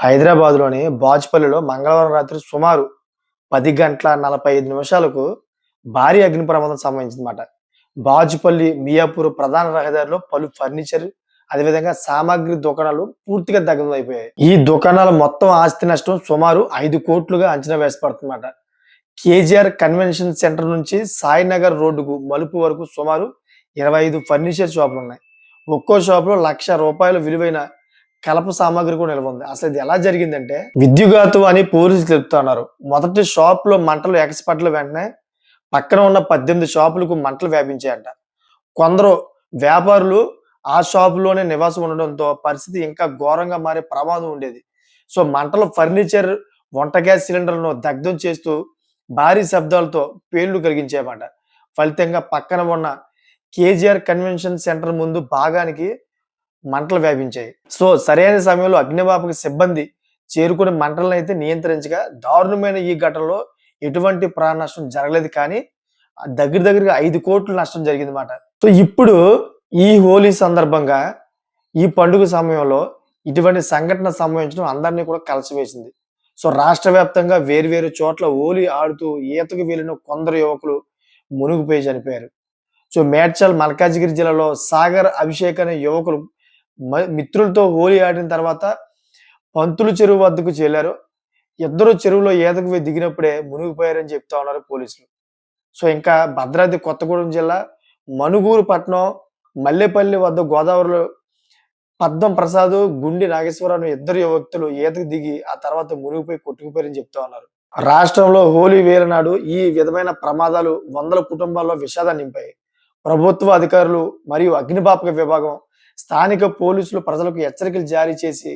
హైదరాబాద్‌లోని బాచుపల్లిలో మంగళవారం రాత్రి సుమారు 10 గంటల 45 నిమిషాలకు భారీ అగ్ని ప్రమాదం సంభవించిందన్నమాట. బాచుపల్లి, మియాపూర్ ప్రధాన రహదారిలో పలు ఫర్నిచర్, అదేవిధంగా సామాగ్రి దుకాణాలు పూర్తిగా దగ్ధమైపోయాయి. ఈ దుకాణాల మొత్తం ఆస్తి నష్టం సుమారు 5 కోట్లుగా అంచనా వేయబడుతుందన్నమాట. కేజీఆర్ కన్వెన్షన్ సెంటర్ నుంచి సాయినగర్ రోడ్డుకు మలుపు వరకు సుమారు 25 ఫర్నిచర్ షాపులున్నాయి. ఒక్కో షాపులో ₹1,00,000 విలువైన కలప సామాగ్రి కూడా నిల్వ ఉంది. అసలు ఇది ఎలా జరిగిందంటే విద్యుగాతు అని పోలీసులు చెప్తున్నారు. మొదటి షాప్ లో మంటలు ఎగసిపట్ల వెంటనే పక్కన ఉన్న 18 షాపులకు మంటలు వ్యాపించాయంట. కొందరు వ్యాపారులు ఆ షాపులోనే నివాసం ఉండడంతో పరిస్థితి ఇంకా ఘోరంగా మారే ప్రమాదం ఉండేది. సో మంటలు ఫర్నిచర్, వంట గ్యాస్ సిలిండర్లను దగ్ధం చేస్తూ భారీ శబ్దాలతో పేలుడు కలిగించాయన్నమాట. ఫలితంగా పక్కన ఉన్న కేజీఆర్ కన్వెన్షన్ సెంటర్ ముందు భాగానికి మంటలు వ్యాపించాయి. సో సరైన సమయంలో అగ్నిమాపక సిబ్బంది చేరుకుని మంటలను అయితే నియంత్రించగా దారుణమైన ఈ ఘటనలో ఎటువంటి ప్రాణ నష్టం జరగలేదు. కానీ దగ్గరగా 5 కోట్ల నష్టం జరిగిందన్నమాట. సో ఇప్పుడు ఈ హోలీ సందర్భంగా ఈ పండుగ సమయంలో ఇటువంటి సంఘటన సంభవించడం అందరినీ కూడా కలిసివేసింది. సో రాష్ట్ర వ్యాప్తంగా వేరు చోట్ల హోలీ ఆడుతూ ఈతకు వెళ్లిన కొందరు యువకులు మునిగిపోయి చనిపోయారు. సో మేడ్చల్, మల్కాజిగిరి జిల్లాలో సాగర్, అభిషేక్ అనే యువకులు మిత్రులతో హోలీ ఆడిన తర్వాత పంతులు చెరువు వద్దకు చేరారు. ఇద్దరు చెరువులో ఈతకు దిగినప్పుడే మునిగిపోయారని చెప్తా ఉన్నారు పోలీసులు. సో ఇంకా భద్రాద్రి కొత్తగూడెం జిల్లా మనుగూరు పట్నం మల్లెపల్లి వద్ద గోదావరిలో పద్మం ప్రసాద్, గుండి నాగేశ్వరరావు అనే ఇద్దరు వ్యక్తులు ఈతకు దిగి ఆ తర్వాత మునిగిపోయి కొట్టుకుపోయారని చెప్తా ఉన్నారు. రాష్ట్రంలో హోలీ వేలనాడు ఈ విధమైన ప్రమాదాలు వందల కుటుంబాల్లో విషాదాన్ని నింపాయి. ప్రభుత్వ అధికారులు మరియు అగ్నిమాపక విభాగం, స్థానిక పోలీసులు ప్రజలకు హెచ్చరికలు జారీ చేసి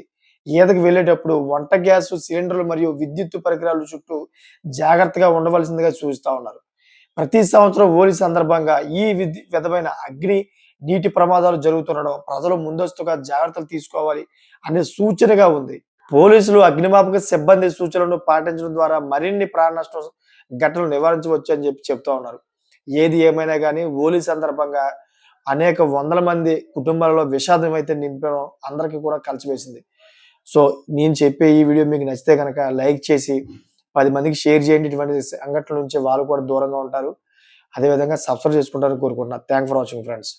ఈతకు వెళ్ళేటప్పుడు వంట గ్యాస్ సిలిండర్లు మరియు విద్యుత్ పరికరాల చుట్టూ జాగ్రత్తగా ఉండవలసిందిగా సూచిస్తా ఉన్నారు. ప్రతి సంవత్సరం హోలీ సందర్భంగా ఈ విధమైన అగ్ని, నీటి ప్రమాదాలు జరుగుతుండడం ప్రజలు ముందస్తుగా జాగ్రత్తలు తీసుకోవాలి అనే సూచనగా ఉంది. పోలీసులు, అగ్నిమాపక సిబ్బంది సూచనలను పాటించడం ద్వారా మరిన్ని ప్రాణ నష్టం ఘటనలు నివారించవచ్చు అని చెప్తా ఉన్నారు. ఏది ఏమైనా కానీ హోలీ సందర్భంగా అనేక వందల మంది కుటుంబాలలో విషాదం అయితే నింపడం అందరికీ కూడా కలిసివేసింది. సో నేను చెప్పే ఈ వీడియో మీకు నచ్చితే కనుక లైక్ చేసి 10 మందికి షేర్ చేయండి. ఇటువంటి సంఘటనల నుంచి వాళ్ళు కూడా దూరంగా ఉంటారు. అదేవిధంగా సబ్స్క్రైబ్ చేసుకుంటారని కోరుకుంటున్నాను. Thank for watching friends.